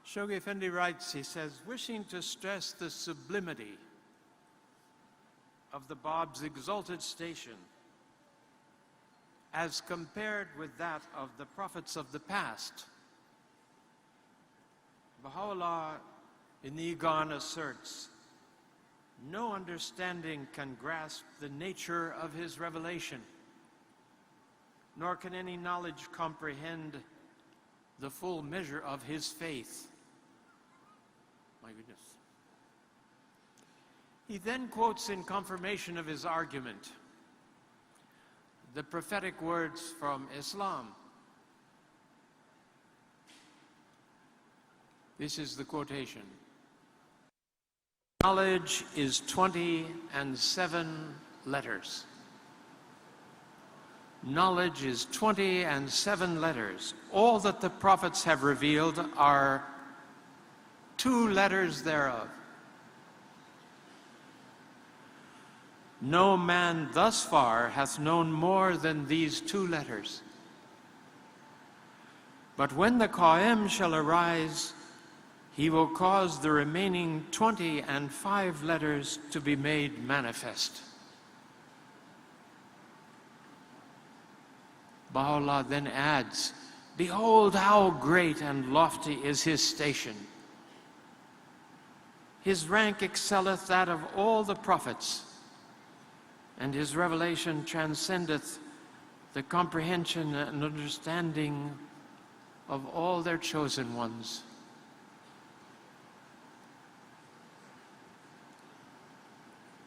Shoghi Effendi writes, he says, wishing to stress the sublimity of the Bab's exalted station as compared with that of the prophets of the past, Baha'u'llah in the Igan asserts, no understanding can grasp the nature of his revelation, nor can any knowledge comprehend the full measure of his faith. My goodness. He then quotes in confirmation of his argument the prophetic words from Islam. This is the quotation. Knowledge is 27 letters. Knowledge is 27 letters. All that the prophets have revealed are 2 letters thereof. No man thus far hath known more than these 2 letters. But when the Qa'im shall arise, he will cause the remaining 25 letters to be made manifest. Baha'u'llah then adds, behold how great and lofty is his station. His rank excelleth that of all the prophets, and his revelation transcendeth the comprehension and understanding of all their chosen ones.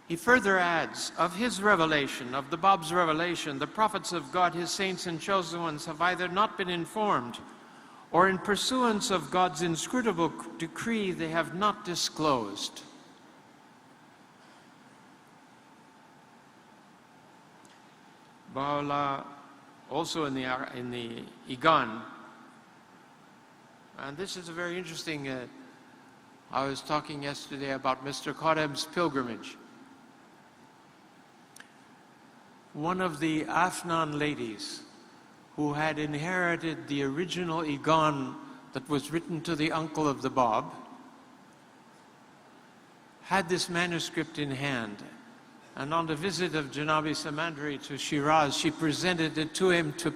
He further adds, of his revelation, of the Bab's revelation, the prophets of God, his saints and chosen ones, have either not been informed, or in pursuance of God's inscrutable decree, they have not disclosed. Baha'u'llah, also in the Igan, and this is a very interesting, I was talking yesterday about Mr. Qadem's pilgrimage. One of the Afnan ladies who had inherited the original Igan that was written to the uncle of the Bab had this manuscript in hand. And on the visit of Janabi Samandari to Shiraz, she presented it to him to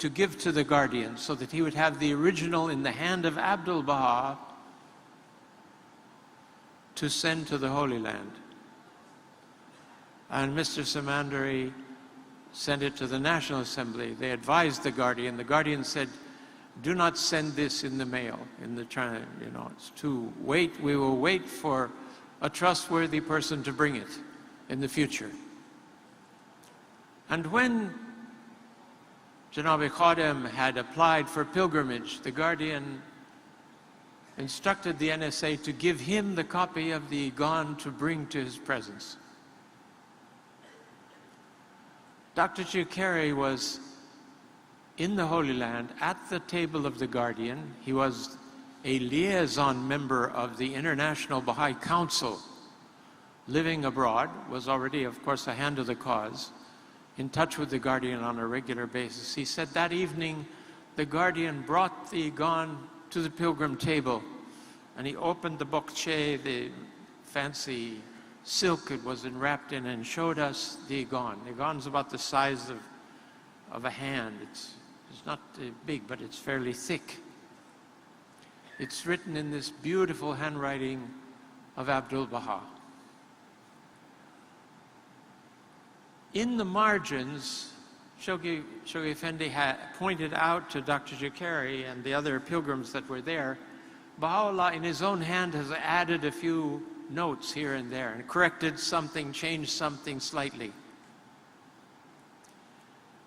give to the guardian so that he would have the original in the hand of Abdul Baha to send to the Holy Land. And Mr. Samandari sent it to the National Assembly. They advised the guardian. The guardian said, do not send this in the mail, it's too wait. We will wait for a trustworthy person to bring it in the future. And when Janabi Qadem had applied for pilgrimage, the guardian instructed the NSA to give him the copy of the Igan to bring to his presence. Dr. Chukari was in the Holy Land at the table of the guardian. He was a liaison member of the International Baha'i Council, living abroad, was already, of course, a hand of the cause, in touch with the guardian on a regular basis. He said that evening, the guardian brought the Igan to the pilgrim table, and he opened the bokche, the fancy silk it was enwrapped in, and showed us the Igan. The Igan's about the size of a hand. It's not big, but it's fairly thick. It's written in this beautiful handwriting of Abdul Baha. In the margins, Shoghi Effendi had pointed out to Dr. Chukari and the other pilgrims that were there, Baha'u'llah in his own hand has added a few notes here and there and corrected something, changed something slightly.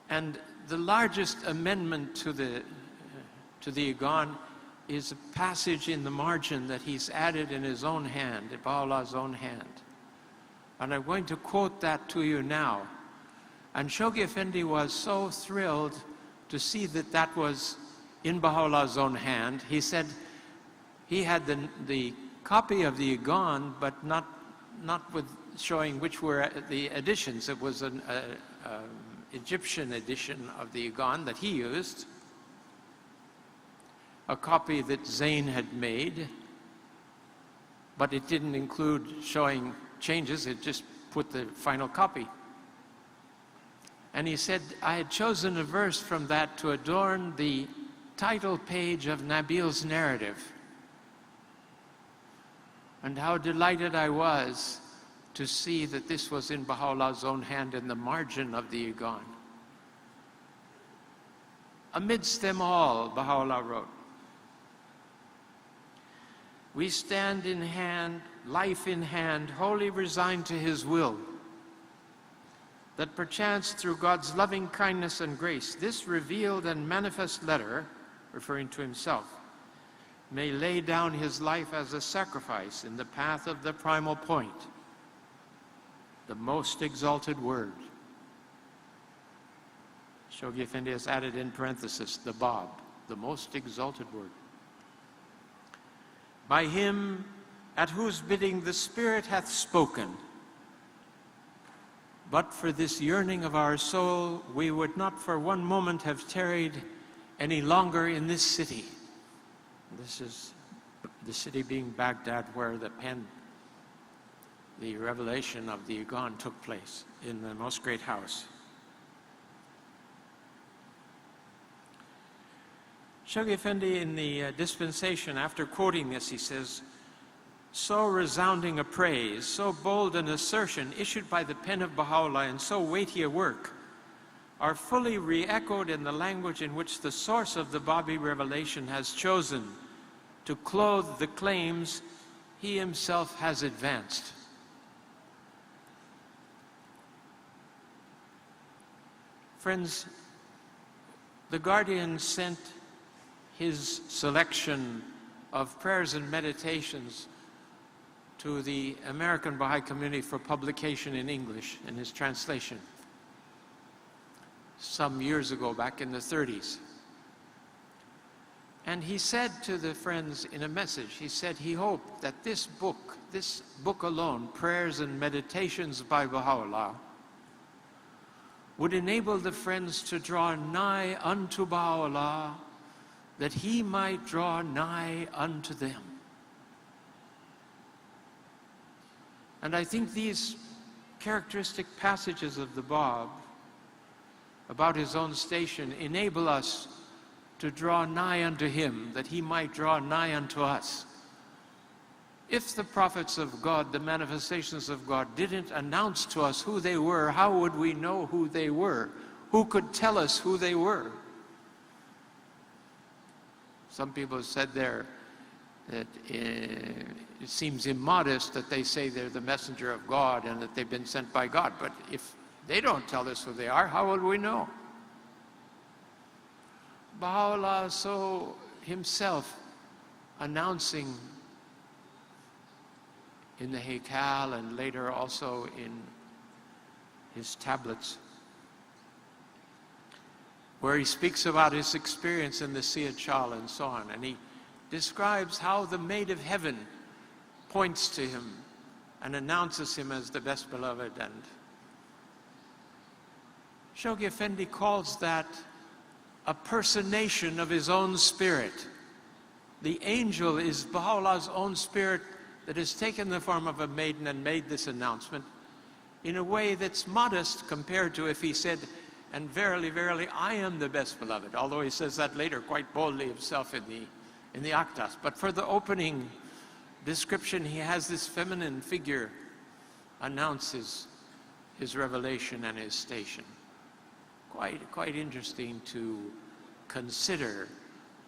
And the largest amendment to the Igan is a passage in the margin that he's added in his own hand, in Baha'u'llah's own hand. And I'm going to quote that to you now. And Shoghi Effendi was so thrilled to see that that was in Baha'u'llah's own hand. He said he had the copy of the Igan, but not with showing which were the editions. It was an Egyptian edition of the Igan that he used. a copy that Zane had made, but it didn't include showing changes, it just put the final copy. And he said, I had chosen a verse from that to adorn the title page of Nabil's narrative. And how delighted I was to see that this was in Baha'u'llah's own hand in the margin of the Iqan. Amidst them all, Baha'u'llah wrote, we stand in hand, life in hand, wholly resigned to his will, that perchance through God's loving kindness and grace, this revealed and manifest letter, referring to himself, may lay down his life as a sacrifice in the path of the primal point, the most exalted word. Shoghi Effendi has added in parenthesis, the Bab, the most exalted word. By him at whose bidding the Spirit hath spoken. But for this yearning of our soul, we would not for one moment have tarried any longer in this city. This is the city being Baghdad, where the revelation of the Iqan took place in the Most Great House. Shoghi Effendi in the dispensation, after quoting this, he says, so resounding a praise, so bold an assertion issued by the pen of Baha'u'llah in so weighty a work are fully re-echoed in the language in which the source of the Babi revelation has chosen to clothe the claims he himself has advanced. Friends, the Guardian sent his selection of prayers and meditations to the American Baha'i community for publication in English in his translation some years ago, back in the 30s. And he said to the friends in a message, he said he hoped that this book alone, Prayers and Meditations by Baha'u'llah, would enable the friends to draw nigh unto Baha'u'llah, that he might draw nigh unto them. And I think these characteristic passages of the Bab about his own station enable us to draw nigh unto him, that he might draw nigh unto us. If the prophets of God, the manifestations of God, didn't announce to us who they were, how would we know who they were? Who could tell us who they were? Some people have said there that it seems immodest that they say they're the messenger of God and that they've been sent by God. But if they don't tell us who they are, how would we know? Baha'u'llah so himself announcing in the Haykal and later also in his tablets, where he speaks about his experience in the Siyad Chal and so on. And he describes how the Maid of Heaven points to him and announces him as the best beloved. And Shoghi Effendi calls that a personation of his own spirit. The angel is Baha'u'llah's own spirit that has taken the form of a maiden and made this announcement in a way that's modest compared to if he said, and verily, verily, I am the best beloved, although he says that later quite boldly himself in the Aktas. But for the opening description, he has this feminine figure announce his revelation and his station. Quite interesting to consider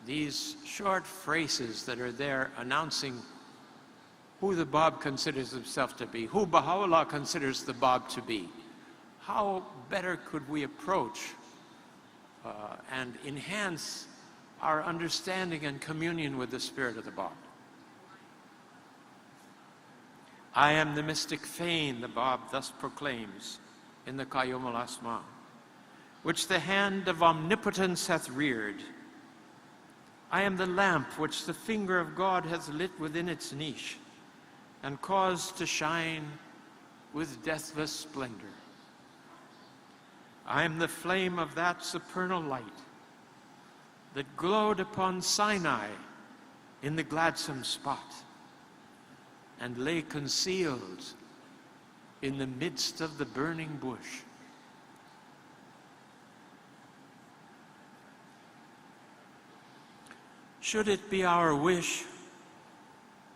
these short phrases that are there announcing who the Bab considers himself to be, who Baha'u'llah considers the Bab to be. How better could we approach and enhance our understanding and communion with the spirit of the Bab? I am the mystic fane, the Bab thus proclaims in the Qayyum al-Asma, which the hand of omnipotence hath reared. I am the lamp which the finger of God hath lit within its niche and caused to shine with deathless splendor. I am the flame of that supernal light, that glowed upon Sinai in the gladsome spot and lay concealed in the midst of the burning bush. Should it be our wish,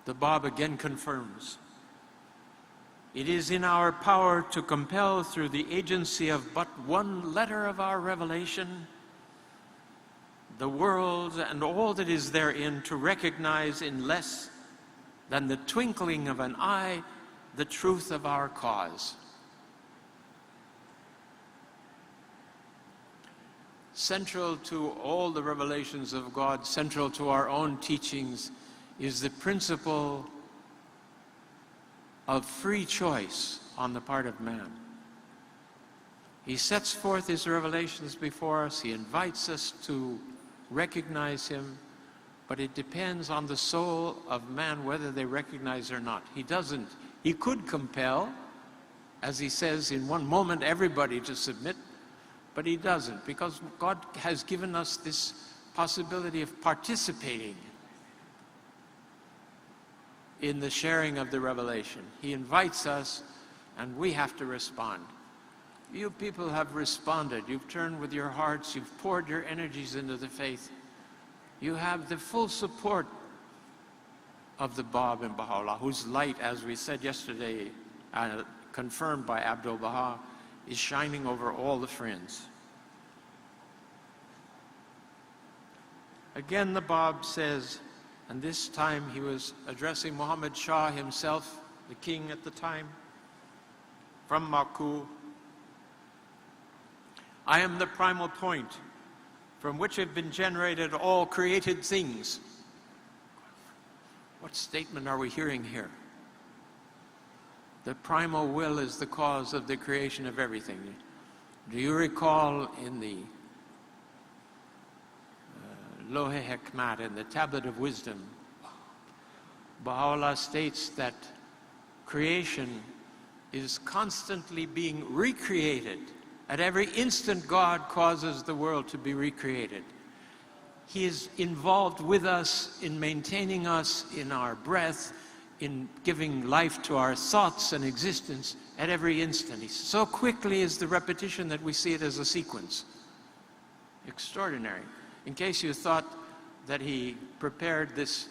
the Bab again confirms, it is in our power to compel through the agency of but one letter of our revelation the world and all that is therein to recognize in less than the twinkling of an eye the truth of our cause. Central to all the revelations of God, central to our own teachings, is the principle of free choice on the part of man. He sets forth his revelations before us. He invites us to recognize him, but it depends on the soul of man whether they recognize or not. He doesn't. He could compel, as he says, in one moment everybody to submit, but he doesn't, because God has given us this possibility of participating in the sharing of the revelation. He invites us, and we have to respond. You people have responded. You've turned with your hearts. You've poured your energies into the faith. You have the full support of the Bab and Baha'u'llah, whose light, as we said yesterday, confirmed by Abdul-Baha, is shining over all the friends. Again, the Bab says, and this time he was addressing Muhammad Shah himself, the king at the time, from Maku, I am the primal point from which have been generated all created things. What statement are we hearing here? The primal will is the cause of the creation of everything. Do you recall in the Lohe Hekmat, in the Tablet of Wisdom, Baha'u'llah states that creation is constantly being recreated. At every instant, God causes the world to be recreated. He is involved with us in maintaining us in our breath, in giving life to our thoughts and existence at every instant. So quickly is the repetition that we see it as a sequence. Extraordinary. In case you thought that he prepared this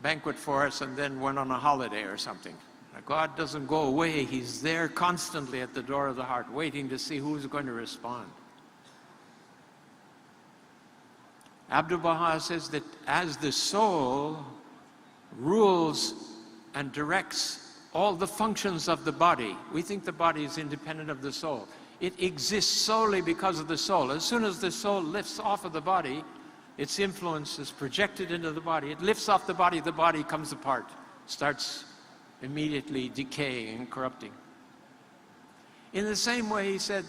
banquet for us and then went on a holiday or something. God doesn't go away. He's there constantly at the door of the heart, waiting to see who's going to respond. Abdu'l-Baha says that as the soul rules and directs all the functions of the body, we think the body is independent of the soul. It exists solely because of the soul. As soon as the soul lifts off of the body, its influence is projected into the body. It lifts off the body comes apart, starts immediately decaying and corrupting. In the same way, he said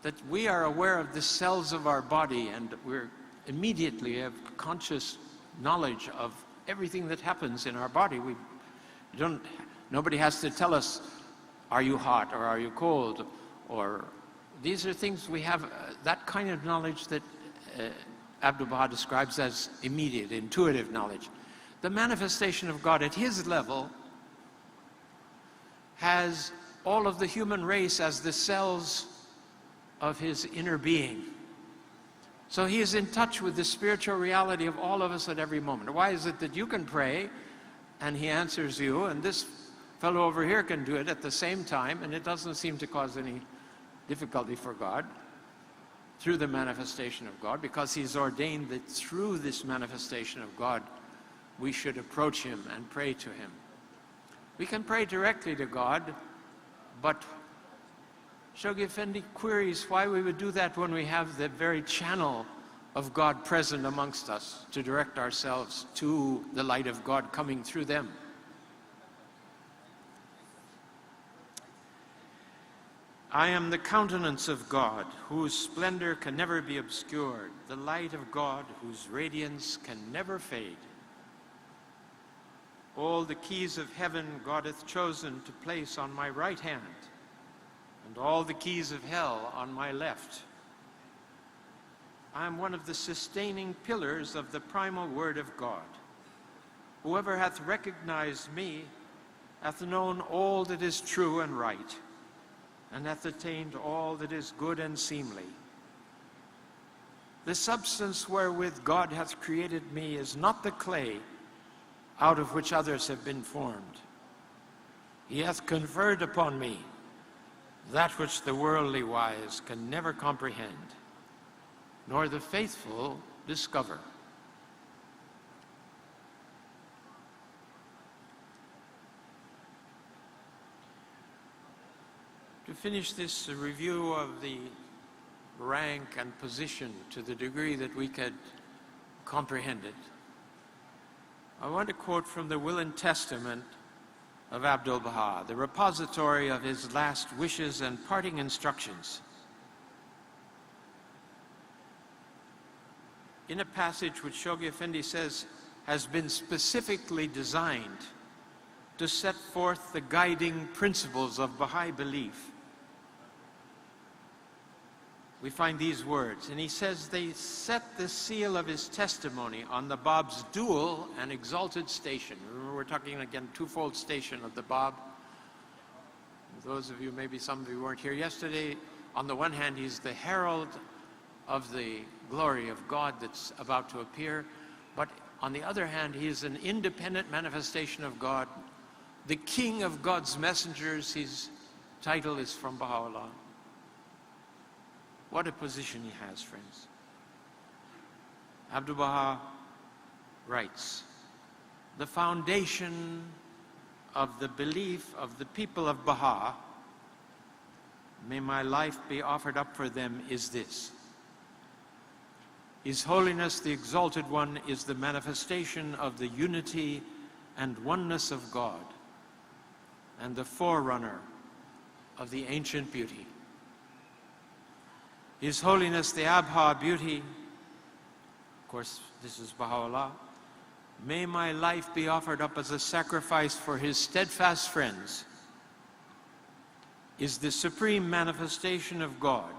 that we are aware of the cells of our body, and we're immediately have conscious knowledge of everything that happens in our body. Nobody has to tell us, are you hot or are you cold? Or these are things we have, that kind of knowledge that Abdu'l-Baha describes as immediate, intuitive knowledge. The manifestation of God at his level has all of the human race as the cells of his inner being. So he is in touch with the spiritual reality of all of us at every moment. Why is it that you can pray and he answers you, and this fellow over here can do it at the same time, and it doesn't seem to cause any difficulty for God through the manifestation of God, because he's ordained that through this manifestation of God we should approach him and pray to him. We can pray directly to God, but Shoghi Effendi queries why we would do that when we have the very channel of God present amongst us to direct ourselves to the light of God coming through them. I am the countenance of God, whose splendor can never be obscured, the light of God, whose radiance can never fade. All the keys of heaven God hath chosen to place on my right hand, and all the keys of hell on my left. I am one of the sustaining pillars of the primal word of God. Whoever hath recognized me hath known all that is true and right, and hath attained all that is good and seemly. The substance wherewith God hath created me is not the clay out of which others have been formed. He hath conferred upon me that which the worldly wise can never comprehend, nor the faithful discover. To finish this review of the rank and position to the degree that we could comprehend it, I want to quote from the Will and Testament of Abdu'l-Baha, the repository of his last wishes and parting instructions. In a passage which Shoghi Effendi says has been specifically designed to set forth the guiding principles of Baha'i belief, we find these words, and he says they set the seal of his testimony on the Bab's dual and exalted station. Remember, we're talking again twofold station of the Bab. Those of you, maybe some of you weren't here yesterday, on the one hand he's the herald of the glory of God that's about to appear, but on the other hand he is an independent manifestation of God, the king of God's messengers. His title is from Baha'u'llah. What a position he has, friends. Abdu'l-Baha writes, the foundation of the belief of the people of Baha, may my life be offered up for them, is this. His Holiness the Exalted One is the manifestation of the unity and oneness of God, and the forerunner of the ancient beauty. His Holiness the Abha Beauty, of course this is Baha'u'llah, may my life be offered up as a sacrifice for his steadfast friends, is the supreme manifestation of God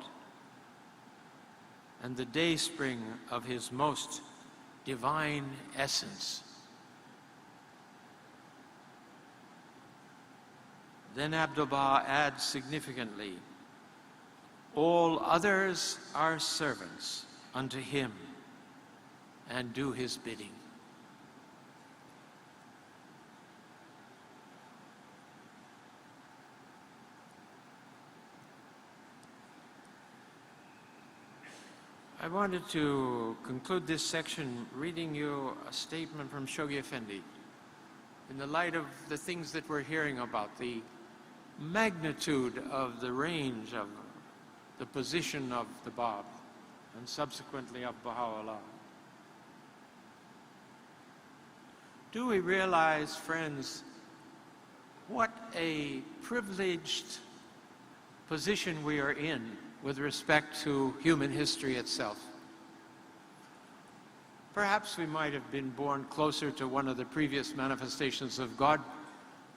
and the dayspring of his most divine essence. Then Abdu'l-Baha adds significantly, all others are servants unto him and do his bidding. I wanted to conclude this section reading you a statement from Shoghi Effendi in the light of the things that we're hearing about, the magnitude of the range of the position of the Bab and subsequently of Baha'u'llah. Do we realize, friends, what a privileged position we are in with respect to human history itself? Perhaps we might have been born closer to one of the previous manifestations of God,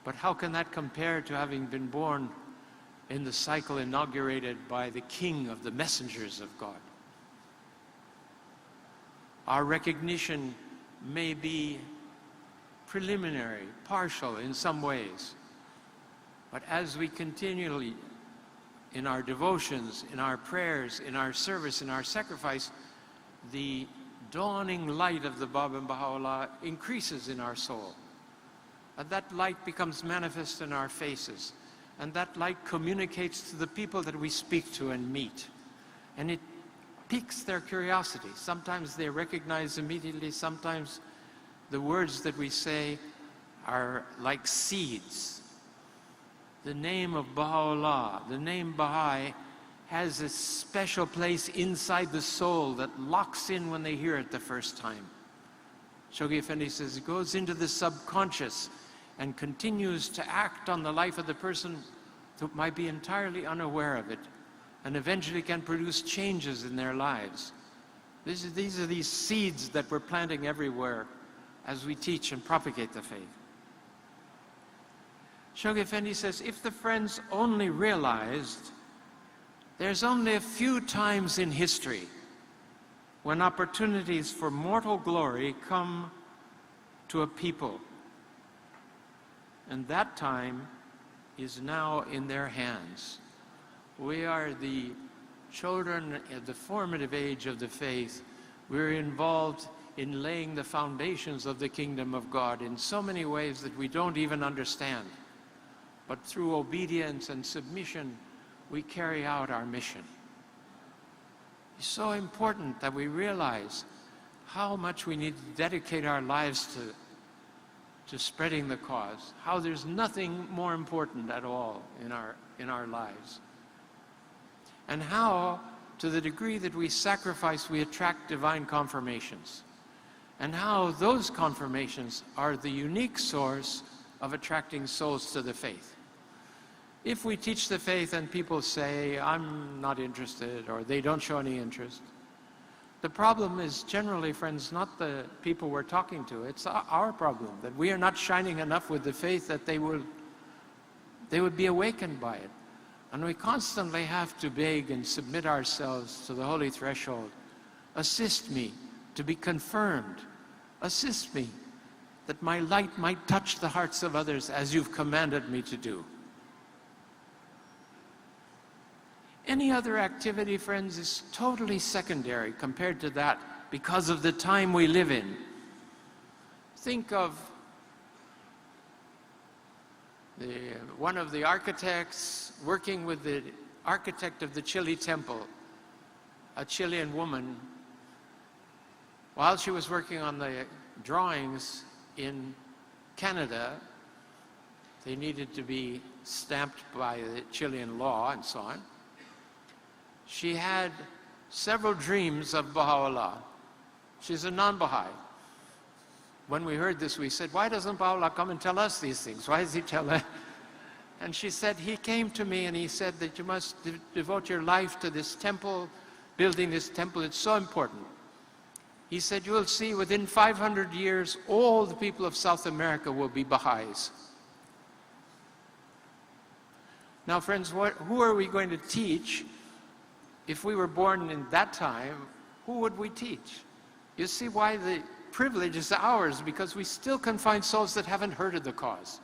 but how can that compare to having been born in the cycle inaugurated by the King of the messengers of God? Our recognition may be preliminary, partial in some ways, but as we continually, in our devotions, in our prayers, in our service, in our sacrifice, the dawning light of the Bab and Baha'u'llah increases in our soul. And that light becomes manifest in our faces. And that light communicates to the people that we speak to and meet. And it piques their curiosity. Sometimes they recognize immediately, sometimes the words that we say are like seeds. The name of Baha'u'llah, the name Baha'i, has a special place inside the soul that locks in when they hear it the first time. Shoghi Effendi says it goes into the subconscious and continues to act on the life of the person who might be entirely unaware of it, and eventually can produce changes in their lives. These are these seeds that we're planting everywhere as we teach and propagate the faith. Shoghi Effendi says, if the friends only realized there's only a few times in history when opportunities for mortal glory come to a people. And that time is now in their hands. We are the children at the formative age of the faith. We're involved in laying the foundations of the kingdom of God in so many ways that we don't even understand. But through obedience and submission, we carry out our mission. It's so important that we realize how much we need to dedicate our lives to spreading the cause, how there's nothing more important at all in our lives. And how, to the degree that we sacrifice, we attract divine confirmations. And how those confirmations are the unique source of attracting souls to the faith. If we teach the faith and people say, I'm not interested, or they don't show any interest, the problem is generally, friends, not the people we're talking to. It's our problem, that we are not shining enough with the faith that they would be awakened by it. And we constantly have to beg and submit ourselves to the holy threshold. Assist me to be confirmed. Assist me that my light might touch the hearts of others as you've commanded me to do. Any other activity, friends, is totally secondary compared to that because of the time we live in. Think of one of the architects working with the architect of the Chile temple, a Chilean woman. While she was working on the drawings in Canada, they needed to be stamped by the Chilean law and so on. She had several dreams of Baha'u'llah. She's a non-Baha'i. When we heard this, we said, why doesn't Baha'u'llah come and tell us these things? Why does he tell us? And she said, he came to me and he said that you must devote your life to this temple, building this temple. It's so important. He said, you will see within 500 years, all the people of South America will be Baha'is. Now, friends, who are we going to teach? If we were born in that time, who would we teach? You see why the privilege is ours, because we still can find souls that haven't heard of the cause.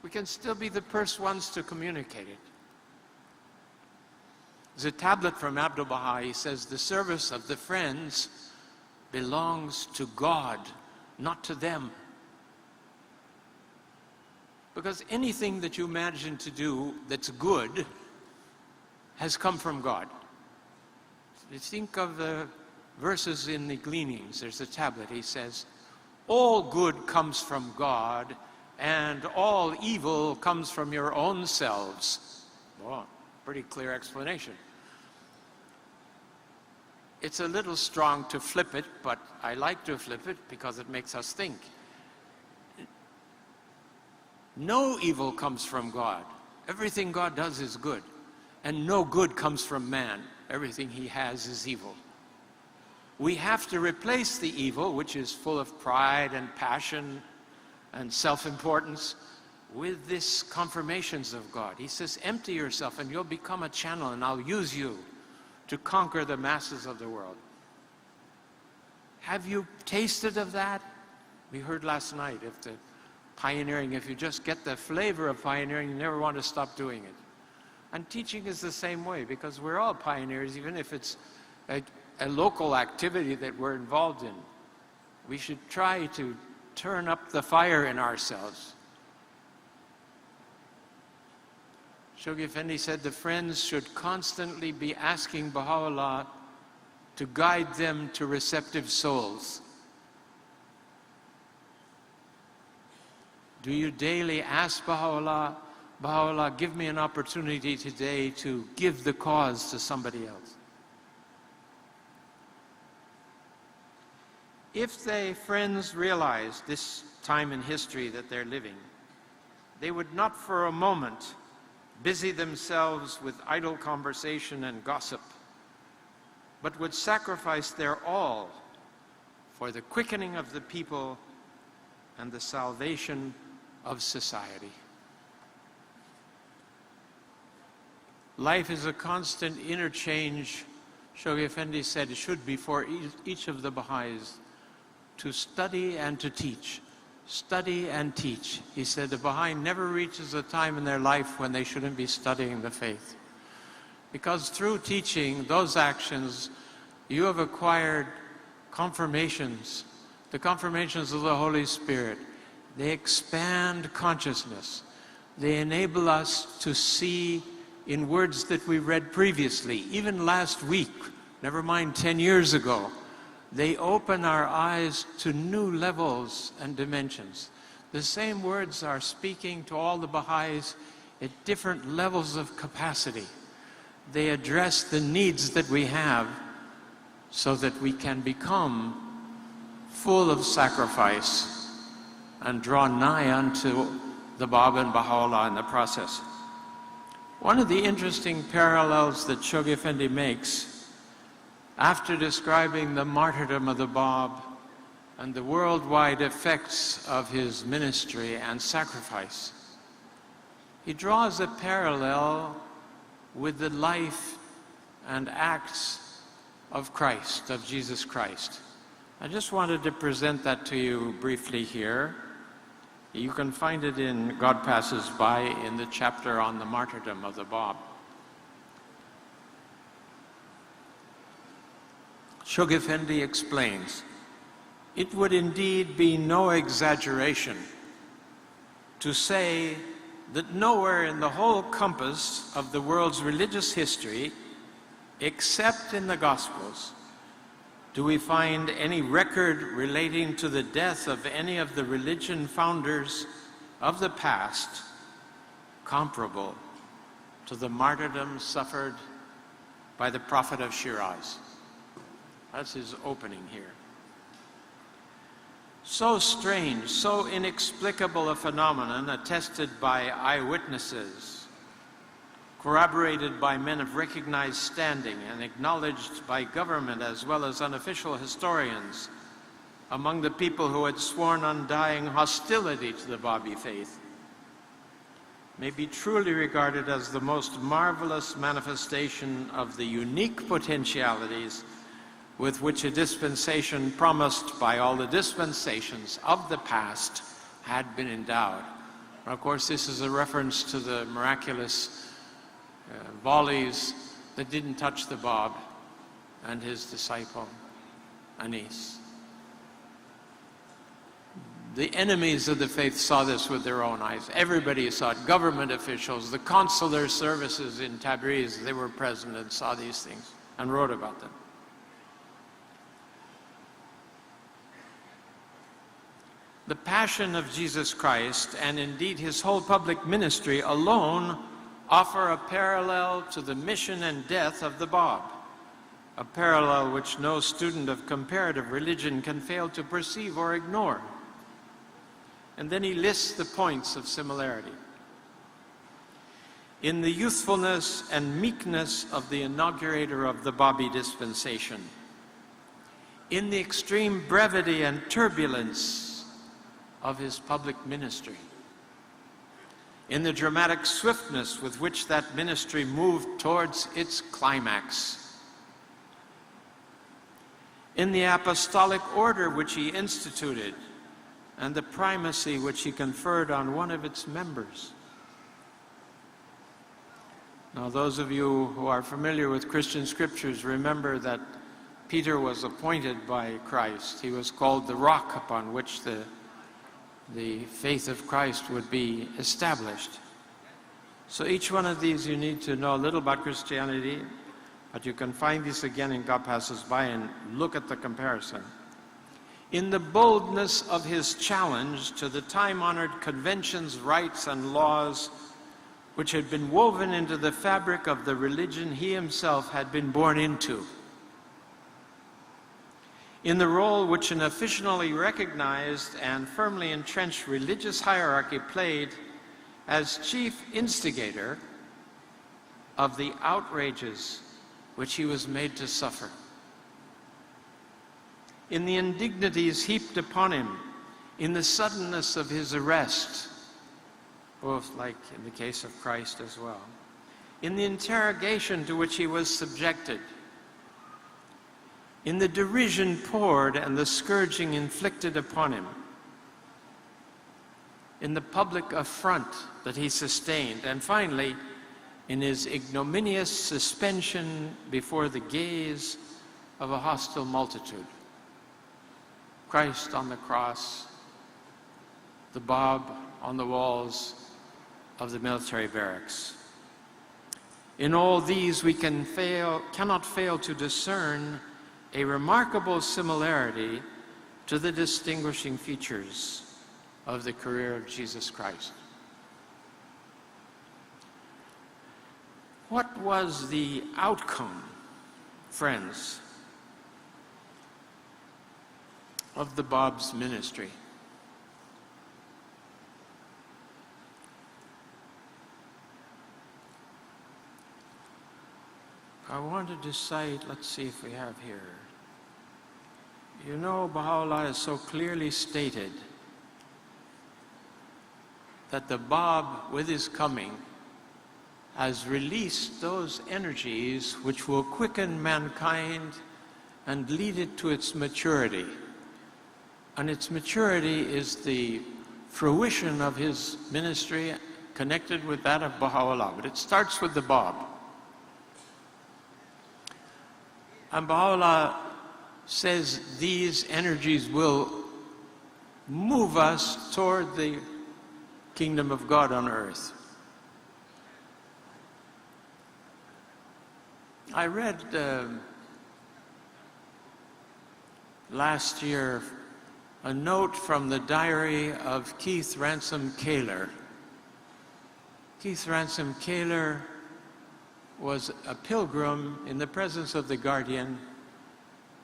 We can still be the first ones to communicate it. There's a tablet from Abdul Baha'i. He says, the service of the friends belongs to God, not to them. Because anything that you imagine to do that's good has come from God. You think of the verses in the Gleanings. There's a tablet. He says, all good comes from God, and all evil comes from your own selves. Well, pretty clear explanation. It's a little strong to flip it, but I like to flip it because it makes us think. No evil comes from God. Everything God does is good. And no good comes from man. Everything he has is evil. We have to replace the evil, which is full of pride and passion and self-importance, with this confirmations of God. He says, empty yourself and you'll become a channel, and I'll use you to conquer the masses of the world. Have you tasted of that? We heard last night, if you just get the flavor of pioneering, you never want to stop doing it. And teaching is the same way, because we're all pioneers, even if it's a local activity that we're involved in. We should try to turn up the fire in ourselves. Shoghi Effendi said the friends should constantly be asking Baha'u'llah to guide them to receptive souls. Do you daily ask Baha'u'llah, Baha'u'llah, give me an opportunity today to give the cause to somebody else? If the friends realized this time in history that they're living, they would not for a moment busy themselves with idle conversation and gossip, but would sacrifice their all for the quickening of the people and the salvation of society. Life is a constant interchange Shoghi Effendi said it should be for each of the Baha'is to study and to teach. Study and teach. He said the Baha'i never reaches a time in their life when they shouldn't be studying the faith. Because through teaching those actions, you have acquired confirmations, the confirmations of the Holy Spirit. They expand consciousness. They enable us to see in words that we read previously, even last week, never mind 10 years ago. They open our eyes to new levels and dimensions. The same words are speaking to all the Baha'is at different levels of capacity. They address the needs that we have so that we can become full of sacrifice and draw nigh unto the Bab and Baha'u'llah in the process. One of the interesting parallels that Shoghi Effendi makes after describing the martyrdom of the Bab and the worldwide effects of his ministry and sacrifice, he draws a parallel with the life and acts of Christ, of Jesus Christ. I just wanted to present that to you briefly here. You can find it in God Passes By in the chapter on the martyrdom of the Bab. Shoghi Effendi explains, it would indeed be no exaggeration to say that nowhere in the whole compass of the world's religious history, except in the Gospels, do we find any record relating to the death of any of the religion founders of the past comparable to the martyrdom suffered by the Prophet of Shiraz. That's his opening here. So strange, so inexplicable a phenomenon, attested by eyewitnesses, corroborated by men of recognized standing, and acknowledged by government as well as unofficial historians among the people who had sworn undying hostility to the Babi faith, may be truly regarded as the most marvelous manifestation of the unique potentialities with which a dispensation promised by all the dispensations of the past had been endowed. And of course, this is a reference to the miraculous volleys that didn't touch the Bab and his disciple, Anis. The enemies of the faith saw this with their own eyes. Everybody saw it. Government officials, the consular services in Tabriz, they were present and saw these things and wrote about them. The passion of Jesus Christ, and indeed his whole public ministry alone, offer a parallel to the mission and death of the Bab, a parallel which no student of comparative religion can fail to perceive or ignore. And then he lists the points of similarity. In the youthfulness and meekness of the inaugurator of the Babi dispensation, in the extreme brevity and turbulence of his public ministry, in the dramatic swiftness with which that ministry moved towards its climax, in the apostolic order which he instituted and the primacy which he conferred on one of its members. Now, those of you who are familiar with Christian scriptures remember that Peter was appointed by Christ. He was called the rock upon which the faith of Christ would be established. So each one of these you need to know a little about Christianity, but you can find this again in God Passes By and look at the comparison. In the boldness of his challenge to the time-honored conventions, rites, and laws which had been woven into the fabric of the religion he himself had been born into. In the role which an officially recognized and firmly entrenched religious hierarchy played as chief instigator of the outrages which he was made to suffer. In the indignities heaped upon him, in the suddenness of his arrest, both like in the case of Christ as well, in the interrogation to which he was subjected, in the derision poured and the scourging inflicted upon him, in the public affront that he sustained, and finally, in his ignominious suspension before the gaze of a hostile multitude. Christ on the cross, the Bob on the walls of the military barracks. In all these, we cannot fail to discern a remarkable similarity to the distinguishing features of the career of Jesus Christ. What was the outcome, friends, of the Bob's ministry? I wanted to cite, let's see if we have here. You know, Baha'u'llah has so clearly stated that the Bab, with his coming, has released those energies which will quicken mankind and lead it to its maturity. And its maturity is the fruition of his ministry connected with that of Baha'u'llah. But it starts with the Bab. And Baha'u'llah says these energies will move us toward the kingdom of God on earth. I read last year a note from the diary of Keith Ransom Kaler. Keith Ransom Kaler was a pilgrim in the presence of the Guardian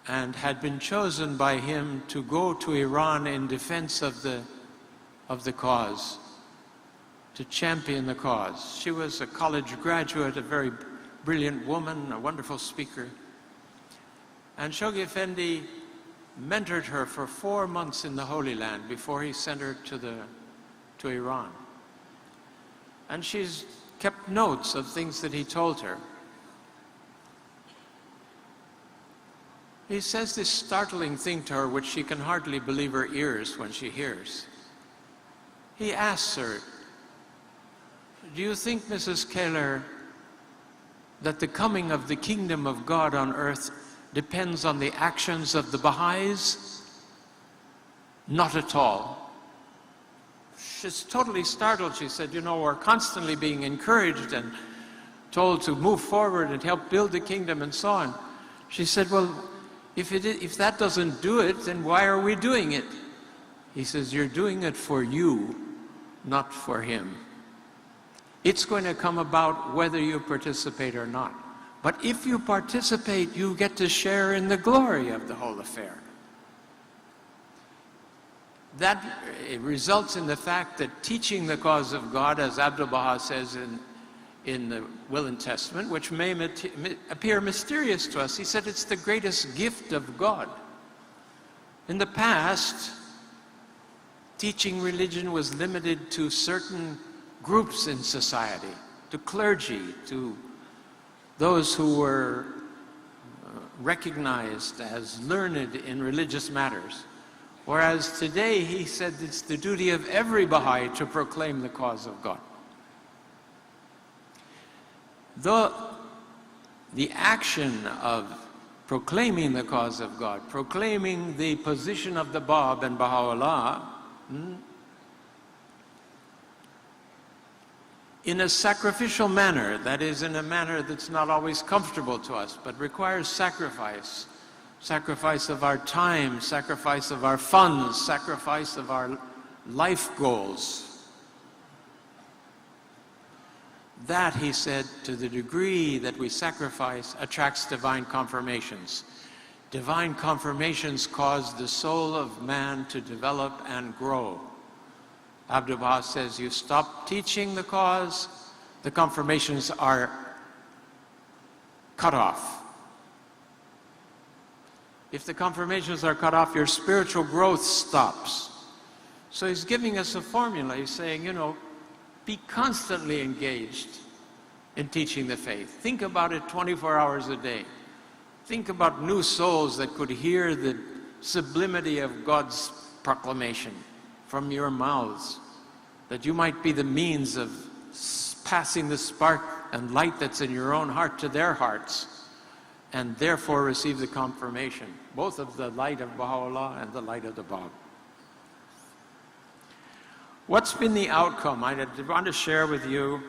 and had been chosen by him to go to Iran in defense of the cause, to champion the cause. She was a college graduate, a very brilliant woman, a wonderful speaker. And Shoghi Effendi mentored her for 4 months in the Holy Land before he sent her to Iran. And she's kept notes of things that he told her. He says this startling thing to her, which she can hardly believe her ears when she hears. He asks her, "Do you think, Mrs. Kaler, that the coming of the kingdom of God on earth depends on the actions of the Baha'is?" Not at all. She's totally startled. She said, "You know, we're constantly being encouraged and told to move forward and help build the kingdom and so on." She said, "Well, if that doesn't do it, then why are we doing it?" He says, "You're doing it for you, not for him. It's going to come about whether you participate or not. But if you participate, you get to share in the glory of the whole affair." That results in the fact that teaching the cause of God, as Abdu'l-Baha says in the Will and Testament, which may appear mysterious to us, he said it's the greatest gift of God. In the past, teaching religion was limited to certain groups in society, to clergy, to those who were recognized as learned in religious matters. Whereas today, he said it's the duty of every Baha'i to proclaim the cause of God. Though the action of proclaiming the cause of God, proclaiming the position of the Bab and Baha'u'llah, in a sacrificial manner, that is, in a manner that's not always comfortable to us, but requires sacrifice. Sacrifice of our time, sacrifice of our funds, sacrifice of our life goals. That, he said, to the degree that we sacrifice, attracts divine confirmations. Divine confirmations cause the soul of man to develop and grow. Abdu'l-Baha says, you stop teaching the cause, the confirmations are cut off. If the confirmations are cut off, your spiritual growth stops. So he's giving us a formula. He's saying, you know, be constantly engaged in teaching the faith. Think about it 24 hours a day. Think about new souls that could hear the sublimity of God's proclamation from your mouths, that you might be the means of passing the spark and light that's in your own heart to their hearts, and therefore receive the confirmation, both of the light of Baha'u'llah and the light of the Bab. What's been the outcome? I want to share with you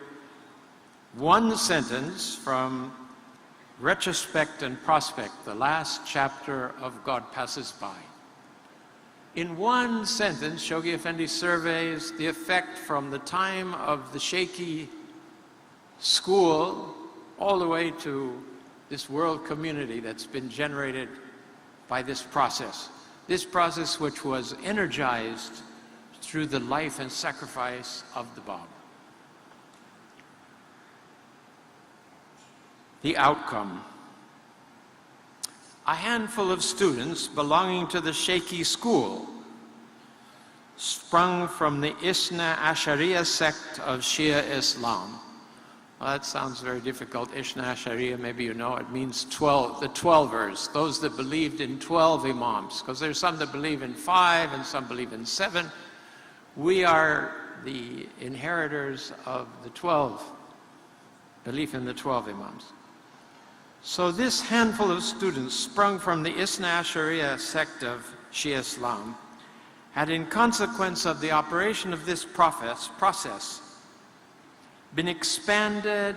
one sentence from Retrospect and Prospect, the last chapter of God Passes By. In one sentence, Shoghi Effendi surveys the effect from the time of the Shaykhi school all the way to this world community that's been generated by this process. This process which was energized through the life and sacrifice of the Bab. The outcome. A handful of students belonging to the Shaykhi school, sprung from the Isna Ashariya sect of Shia Islam. Well, that sounds very difficult. Isna Ashariya, maybe you know, it means 12, the 12ers, those that believed in 12 imams, because there's some that believe in 5 and some believe in 7. We are the inheritors of the 12, belief in the 12 imams. So this handful of students sprung from the Isna Ashariya sect of Shia Islam had, in consequence of the operation of this process, been expanded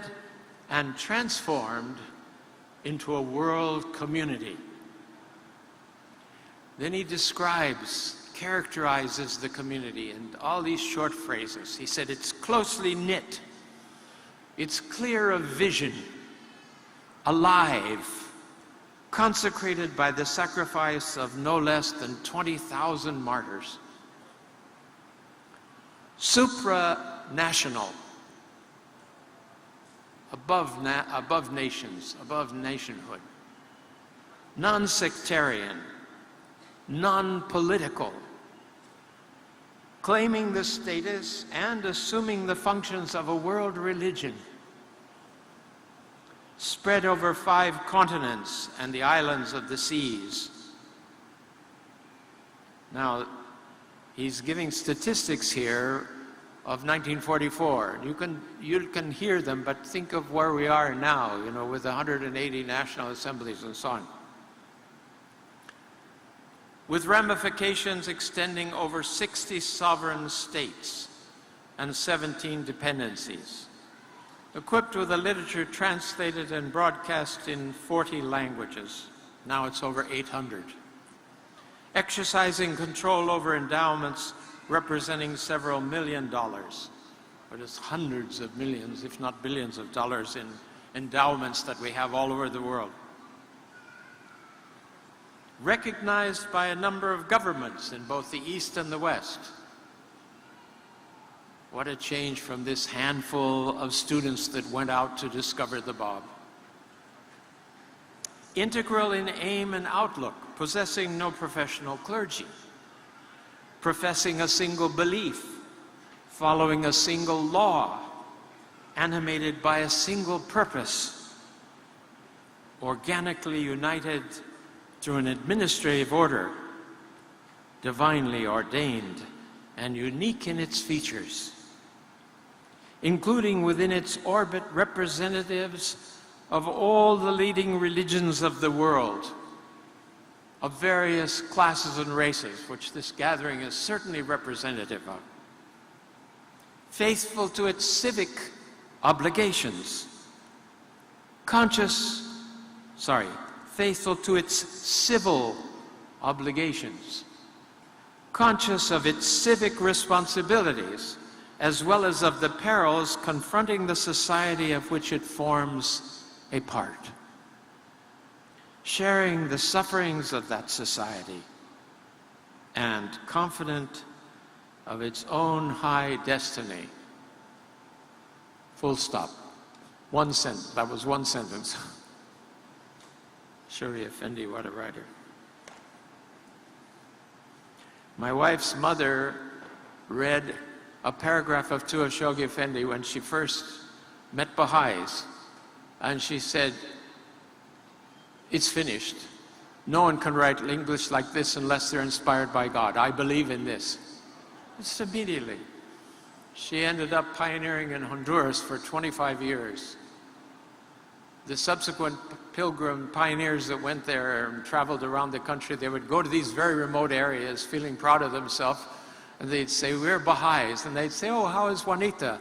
and transformed into a world community. Then he characterizes the community in all these short phrases. He said, it's closely knit, it's clear of vision, alive, consecrated by the sacrifice of no less than 20,000 martyrs. Supranational, above nations, above nationhood. Non-sectarian, non-political, claiming the status and assuming the functions of a world religion, spread over 5 continents and the islands of the seas. Now, he's giving statistics here of 1944. You can hear them, but think of where we are now, you know, with 180 national assemblies and so on. With ramifications extending over 60 sovereign states and 17 dependencies. Equipped with a literature translated and broadcast in 40 languages. Now it's over 800. Exercising control over endowments representing several $1 million, or just hundreds of millions, if not billions of dollars in endowments that we have all over the world. Recognized by a number of governments in both the East and the West. What a change from this handful of students that went out to discover the Bab. Integral in aim and outlook, possessing no professional clergy, professing a single belief, following a single law, animated by a single purpose, organically united through an administrative order, divinely ordained and unique in its features, including within its orbit representatives of all the leading religions of the world, of various classes and races, which this gathering is certainly representative of. Faithful to its civic obligations, faithful to its civil obligations, conscious of its civic responsibilities, as well as of the perils confronting the society of which it forms a part, sharing the sufferings of that society, and confident of its own high destiny. Full stop. That was one sentence. Shoghi Effendi, what a writer. My wife's mother read a paragraph of two of Shoghi Effendi when she first met Baha'is, and she said, it's finished. No one can write English like this unless they're inspired by God. I believe in this. Just immediately. She ended up pioneering in Honduras for 25 years. The subsequent pilgrim pioneers that went there and traveled around the country, they would go to these very remote areas feeling proud of themselves, and they'd say, we're Baha'is. And they'd say, oh, how is Juanita?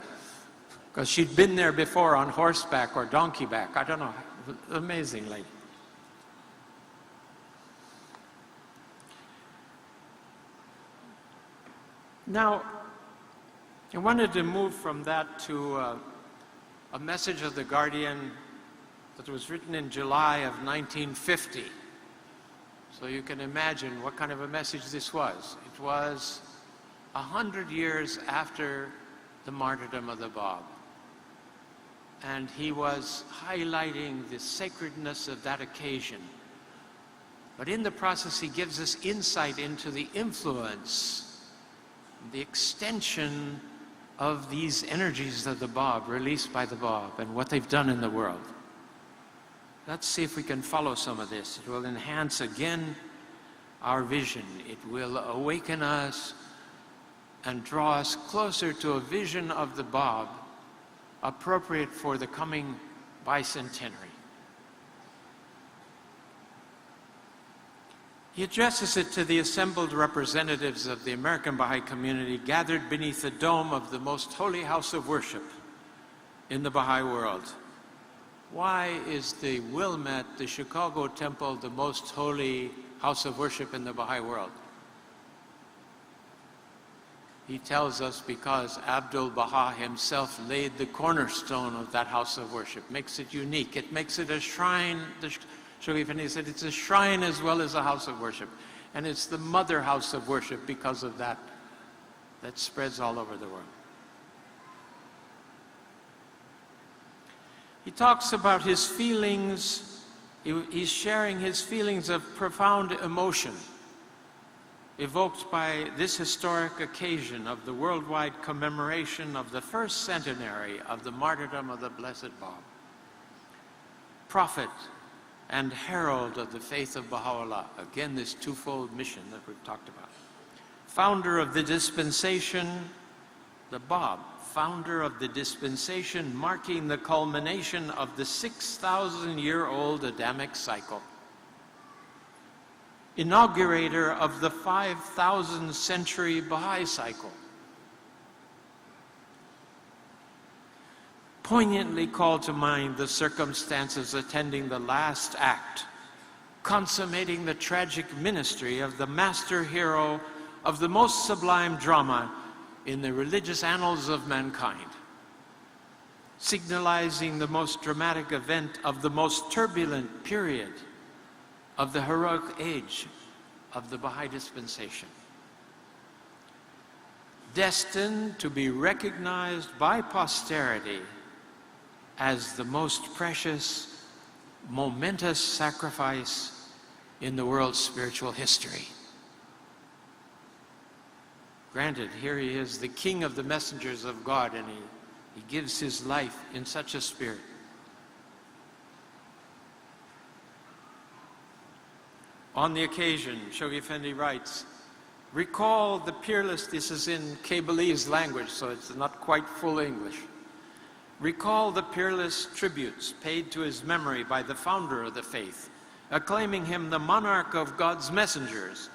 Because she'd been there before on horseback or donkey back. I don't know. Amazing lady. Now, I wanted to move from that to a message of the Guardian that was written in July of 1950. So you can imagine what kind of a message this was. It was 100 years after the martyrdom of the Bab. And he was highlighting the sacredness of that occasion. But in the process, he gives us insight into the influence, the extension of these energies of the Bab, released by the Bab, and what they've done in the world. Let's see if we can follow some of this. It will enhance again our vision. It will awaken us and draw us closer to a vision of the Bab appropriate for the coming bicentenary. He addresses it to the assembled representatives of the American Baha'i community gathered beneath the dome of the most holy house of worship in the Baha'i world. Why is the Wilmette, the Chicago temple, the most holy house of worship in the Baha'i world? He tells us because Abdul-Baha himself laid the cornerstone of that house of worship. Makes it unique. It makes it a shrine. Sharif Effendi said it's a shrine as well as a house of worship. And it's the mother house of worship because of that spreads all over the world. He talks about his feelings. He's sharing his feelings of profound emotion evoked by this historic occasion of the worldwide commemoration of the first centenary of the martyrdom of the Blessed Bab. Prophet and herald of the faith of Baha'u'llah. Again, this twofold mission that we've talked about. Founder of the dispensation, the Bab, founder of the dispensation marking the culmination of the 6,000-year-old Adamic cycle. Inaugurator of the 5,000-century Baha'i cycle. Poignantly called to mind the circumstances attending the last act, consummating the tragic ministry of the master hero of the most sublime drama in the religious annals of mankind, signalizing the most dramatic event of the most turbulent period of the heroic age of the Baha'i dispensation. Destined to be recognized by posterity as the most precious, momentous sacrifice in the world's spiritual history. Granted, here he is, the king of the messengers of God, and he gives his life in such a spirit. On the occasion, Shoghi Effendi writes, recall the peerless, this is in Kabylese language, so it's not quite full English. Recall the peerless tributes paid to his memory by the founder of the faith, acclaiming him the monarch of God's messengers,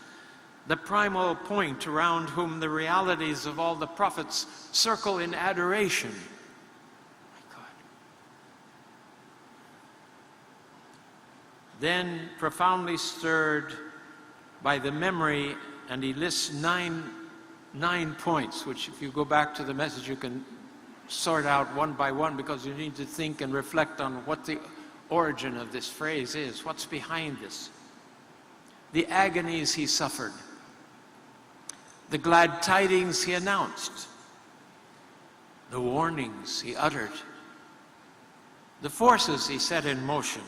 the primal point around whom the realities of all the prophets circle in adoration. My God. Then, profoundly stirred by the memory, and he lists nine points, which if you go back to the message, you can sort out one by one, because you need to think and reflect on what the origin of this phrase is, what's behind this. The agonies he suffered, the glad tidings he announced, the warnings he uttered, the forces he set in motion,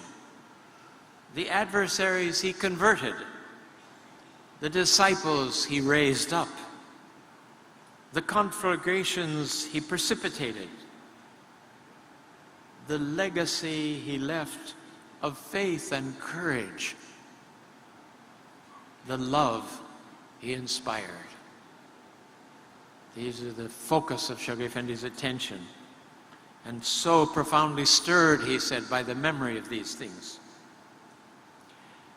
the adversaries he converted, the disciples he raised up, the conflagrations he precipitated, the legacy he left of faith and courage, the love he inspired. These are the focus of Shoghi Effendi's attention, and so profoundly stirred, he said, by the memory of these things.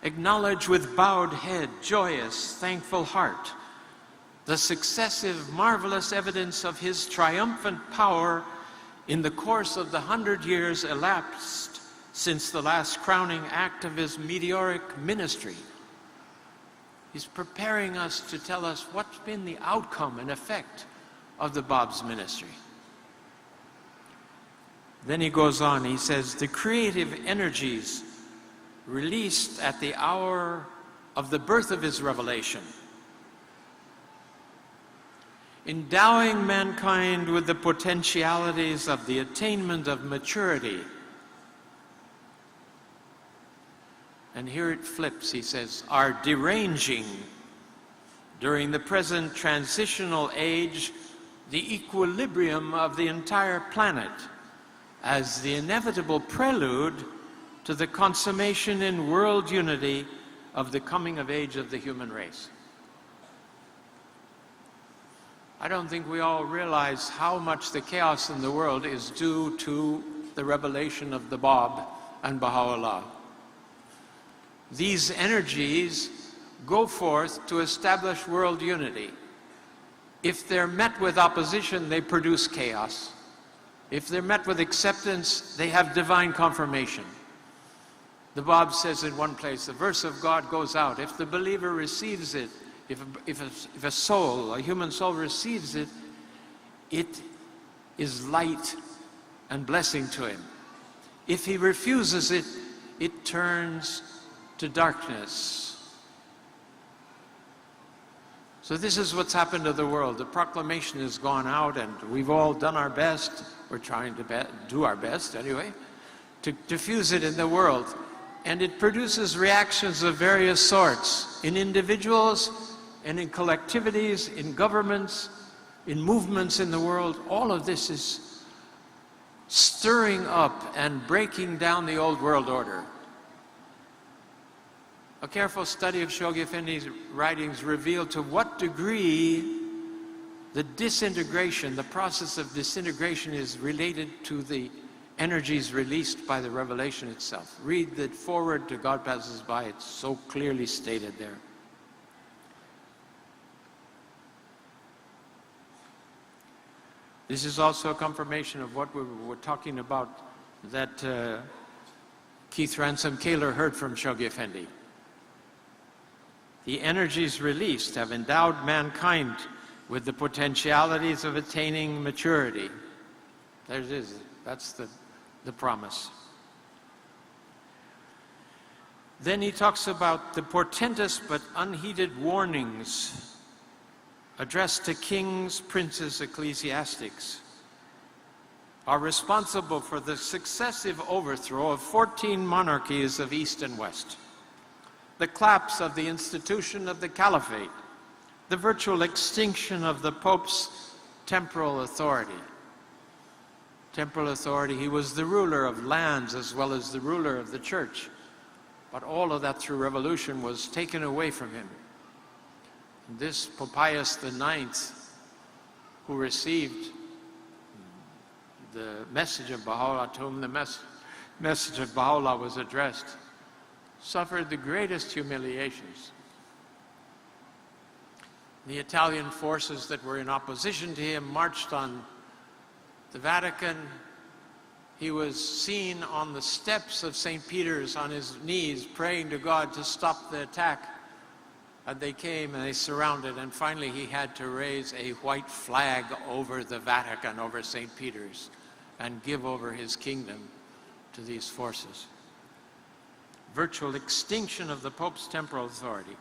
Acknowledge with bowed head, joyous, thankful heart, the successive marvelous evidence of his triumphant power in the course of the 100 years elapsed since the last crowning act of his meteoric ministry. He's preparing us to tell us what's been the outcome and effect of the Bab's ministry. Then he goes on, he says, the creative energies released at the hour of the birth of his revelation, endowing mankind with the potentialities of the attainment of maturity. And here it flips, he says, are deranging during the present transitional age the equilibrium of the entire planet as the inevitable prelude to the consummation in world unity of the coming of age of the human race. I don't think we all realize how much the chaos in the world is due to the revelation of the Bab and Baha'u'llah. These energies go forth to establish world unity. If they're met with opposition, they produce chaos. If they're met with acceptance, they have divine confirmation. The Bab says in one place, the verse of God goes out. If the believer receives it, if a soul, a human soul receives it, it is light and blessing to him. If he refuses it, it turns to darkness. So this is what's happened to the world. The proclamation has gone out, and we've all done our best. We're trying to do our best anyway, to diffuse it in the world. And it produces reactions of various sorts in individuals and in collectivities, in governments, in movements in the world. All of this is stirring up and breaking down the old world order. A careful study of Shoghi Effendi's writings revealed to what degree the disintegration, the process of disintegration, is related to the energies released by the revelation itself. Read the foreword to God Passes By. It's so clearly stated there. This is also a confirmation of what we were talking about that Keith Ransom Kaler heard from Shoghi Effendi. The energies released have endowed mankind with the potentialities of attaining maturity. There it is. That's the promise. Then he talks about the portentous but unheeded warnings addressed to kings, princes, ecclesiastics are responsible for the successive overthrow of 14 monarchies of East and West, the collapse of the institution of the caliphate, the virtual extinction of the Pope's temporal authority. Temporal authority, he was the ruler of lands as well as the ruler of the church. But all of that through revolution was taken away from him. And this Pope Pius IX, who received the message of Baha'u'llah, to whom the message of Baha'u'llah was addressed, suffered the greatest humiliations. The Italian forces that were in opposition to him marched on the Vatican. He was seen on the steps of St. Peter's on his knees praying to God to stop the attack. And they came and they surrounded, and finally he had to raise a white flag over the Vatican, over St. Peter's, and give over his kingdom to these forces. Virtual extinction of the Pope's temporal authority.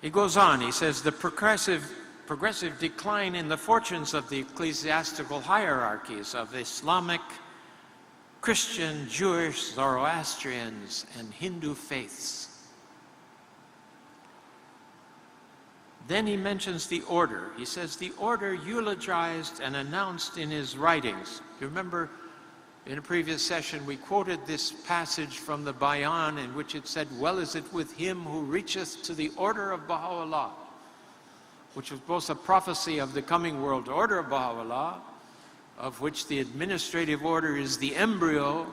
He goes on, he says, the progressive decline in the fortunes of the ecclesiastical hierarchies of Islamic, Christian, Jewish, Zoroastrians, and Hindu faiths. Then he mentions the order. He says the order eulogized and announced in his writings. You remember In a previous session, we quoted this passage from the Bayan in which it said, "Well is it with him who reacheth to the order of Baha'u'llah," which was both a prophecy of the coming world order of Baha'u'llah, of which the administrative order is the embryo,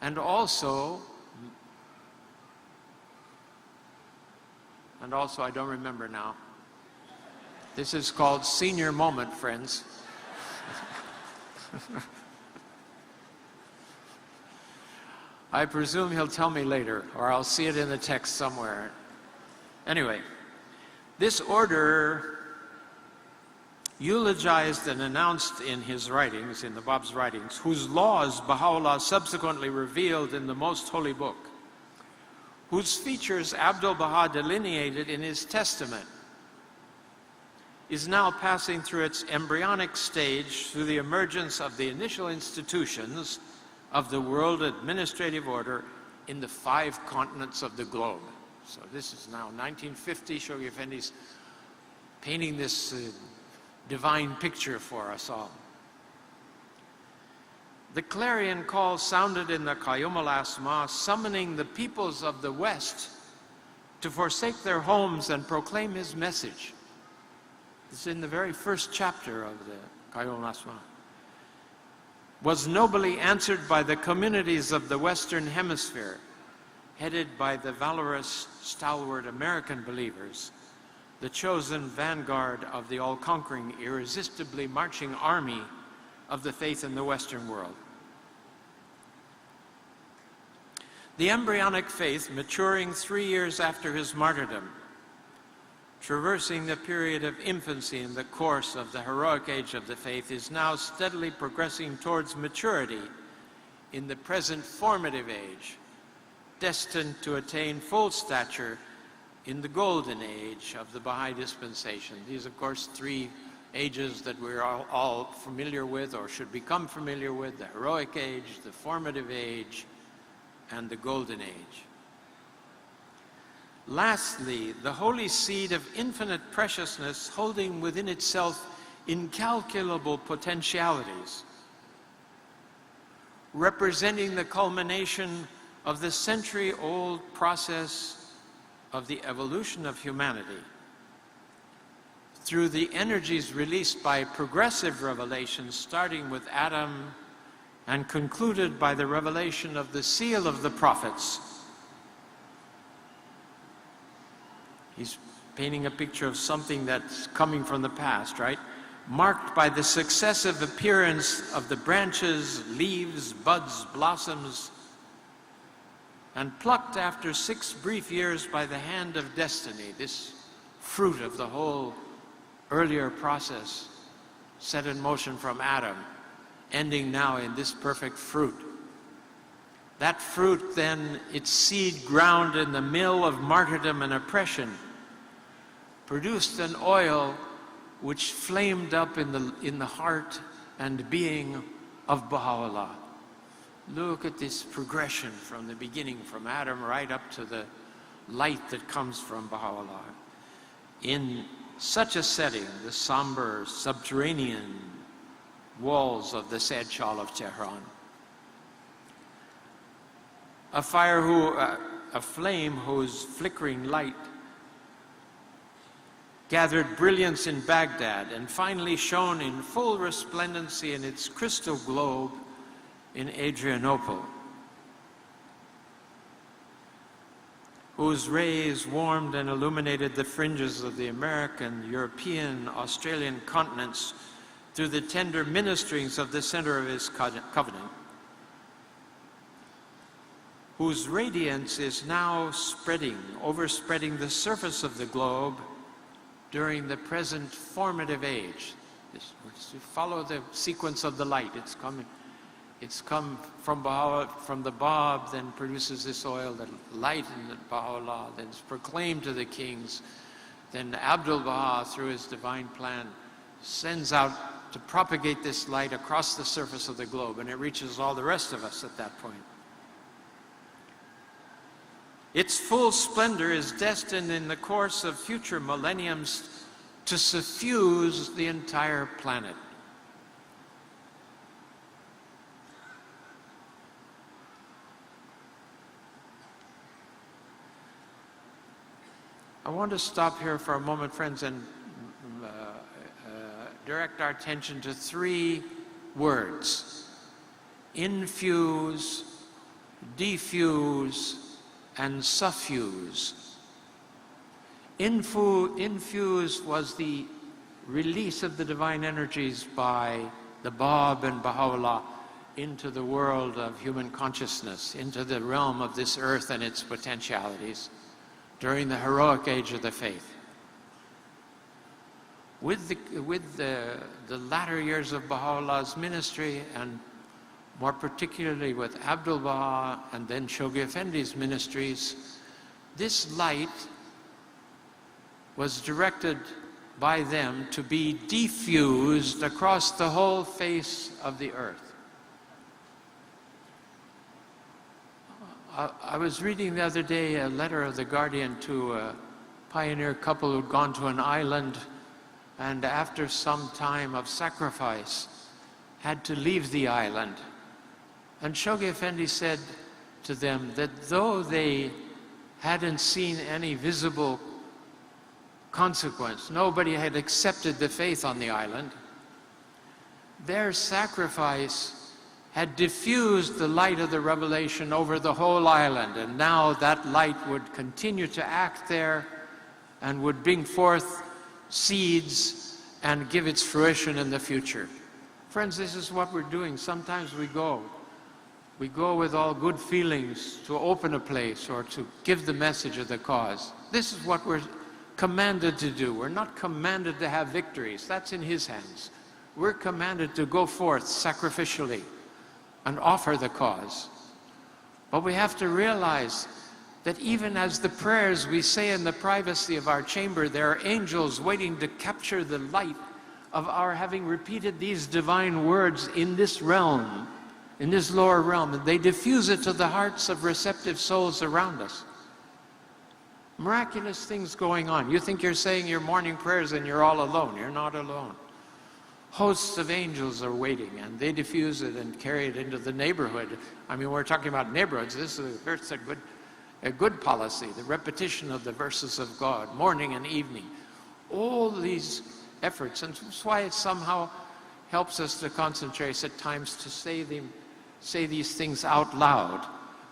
and also, I don't remember now. This is called senior moment, friends. I presume he'll tell me later, or I'll see it in the text somewhere. Anyway, this order eulogized and announced in his writings, in the Bab's writings, whose laws Baha'u'llah subsequently revealed in the Most Holy Book, whose features Abdul-Baha delineated in his testament, is now passing through its embryonic stage through the emergence of the initial institutions of the world administrative order in the 5 continents of the globe. So this is now 1950, Shoghi Effendi's painting this divine picture for us all. The clarion call sounded in the Qayyum al-Asma, summoning the peoples of the West to forsake their homes and proclaim his message. It's in the very first chapter of the Qayyum al-Asma. Was nobly answered by the communities of the Western Hemisphere, headed by the valorous, stalwart American believers, the chosen vanguard of the all-conquering, irresistibly marching army of the faith in the Western world. The embryonic faith, maturing 3 years after his martyrdom, traversing the period of infancy in the course of the heroic age of the faith, is now steadily progressing towards maturity in the present formative age, destined to attain full stature in the golden age of the Baha'i dispensation. These, of course, 3 ages that we're all familiar with, or should become familiar with: the heroic age, the formative age, and the golden age. Lastly, the holy seed of infinite preciousness, holding within itself incalculable potentialities, representing the culmination of the century-old process of the evolution of humanity through the energies released by progressive revelations, starting with Adam and concluded by the revelation of the seal of the prophets. He's painting a picture of something that's coming from the past, right? Marked by the successive appearance of the branches, leaves, buds, blossoms, and plucked after 6 brief years by the hand of destiny, this fruit of the whole earlier process set in motion from Adam, ending now in this perfect fruit. That fruit then, its seed ground in the mill of martyrdom and oppression, produced an oil which flamed up in the heart and being of Baha'u'llah. Look at this progression from the beginning, from Adam right up to the light that comes from Baha'u'llah. In such a setting, the somber, subterranean walls of the Said Shah of Tehran. A flame whose flickering light gathered brilliance in Baghdad and finally shone in full resplendency in its crystal globe in Adrianople, whose rays warmed and illuminated the fringes of the American, European, Australian continents through the tender ministerings of the center of his covenant, whose radiance is now overspreading the surface of the globe during the present formative age. Follow the sequence of the light. It's come from the Bab, then produces this oil that lightened Baha'u'llah, then is proclaimed to the kings. Then Abdul-Baha, through his divine plan, sends out to propagate this light across the surface of the globe, and it reaches all the rest of us at that point. Its full splendor is destined in the course of future millenniums to suffuse the entire planet. I want to stop here for a moment, friends, and direct our attention to three words: infuse, diffuse, and suffuse. Infuse was the release of the divine energies by the Bab and Baha'u'llah into the world of human consciousness, into the realm of this earth and its potentialities during the heroic age of the faith. With the latter years of Baha'u'llah's ministry, and more particularly with Abdul Baha and then Shoghi Effendi's ministries, this light was directed by them to be diffused across the whole face of the earth. I was reading the other day a letter of the Guardian to a pioneer couple who'd gone to an island and after some time of sacrifice had to leave the island. And Shoghi Effendi said to them that though they hadn't seen any visible consequence, nobody had accepted the faith on the island, their sacrifice had diffused the light of the revelation over the whole island, and now that light would continue to act there and would bring forth seeds and give its fruition in the future. Friends, this is what we're doing. Sometimes we go with all good feelings to open a place or to give the message of the cause. This is what we're commanded to do. We're not commanded to have victories. That's in His hands. We're commanded to go forth sacrificially and offer the cause. But we have to realize that even as the prayers we say in the privacy of our chamber, there are angels waiting to capture the light of our having repeated these divine words in this realm, in this lower realm, and they diffuse it to the hearts of receptive souls around us. Miraculous things going on. You think you're saying your morning prayers and you're all alone. You're not alone. Hosts of angels are waiting, and they diffuse it and carry it into the neighborhood. I mean, we're talking about neighborhoods. This is a good policy, the repetition of the verses of God, morning and evening. All these efforts, and that's why it somehow helps us to concentrate at times to say these things out loud.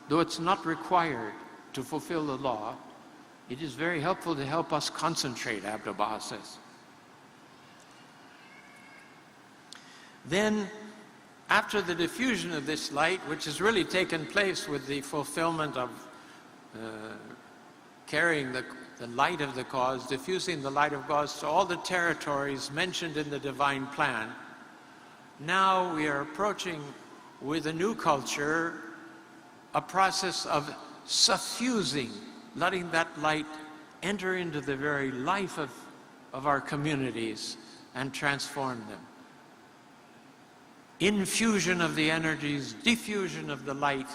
Though it's not required to fulfill the law, it is very helpful to help us concentrate, Abdul Baha says. Then, after the diffusion of this light, which has really taken place with the fulfillment of carrying the light of the cause, diffusing the light of God to all the territories mentioned in the divine plan, now we are approaching with a new culture a process of suffusing, letting that light enter into the very life of our communities and transform them. Infusion of the energies, diffusion of the light,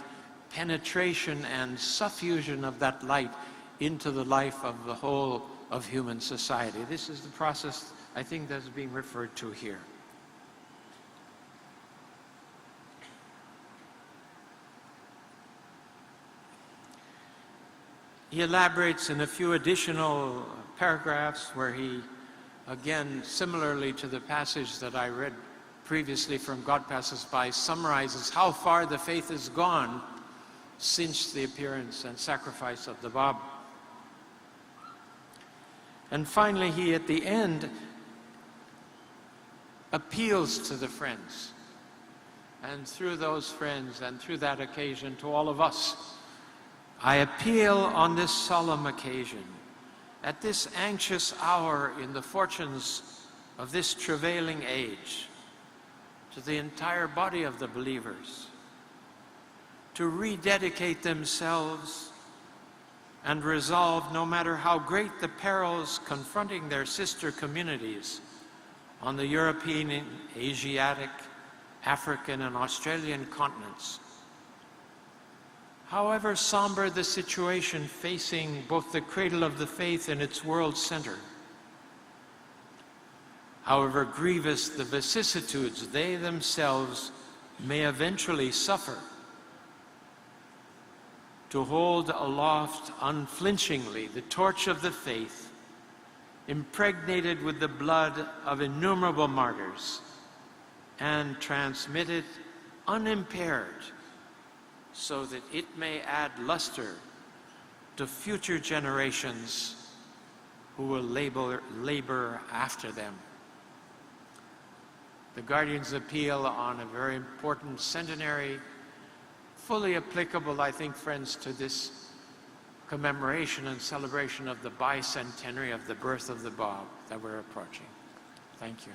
penetration and suffusion of that light into the life of the whole of human society. This is the process, I think, that's being referred to here. He elaborates in a few additional paragraphs where he, again, similarly to the passage that I read previously from God Passes By, summarizes how far the faith has gone since the appearance and sacrifice of the Bab. And finally, he at the end appeals to the friends, and through those friends and through that occasion to all of us. I appeal on this solemn occasion, at this anxious hour in the fortunes of this travailing age, to the entire body of the believers, to rededicate themselves and resolve, no matter how great the perils confronting their sister communities on the European, Asiatic, African, and Australian continents, however somber the situation facing both the cradle of the faith and its world center, however grievous the vicissitudes they themselves may eventually suffer, to hold aloft unflinchingly the torch of the faith, impregnated with the blood of innumerable martyrs, and transmit it unimpaired, so that it may add luster to future generations who will labor after them. The Guardian's appeal on a very important centenary, fully applicable, I think, friends, to this commemoration and celebration of the bicentenary of the birth of the Bab that we're approaching. Thank you.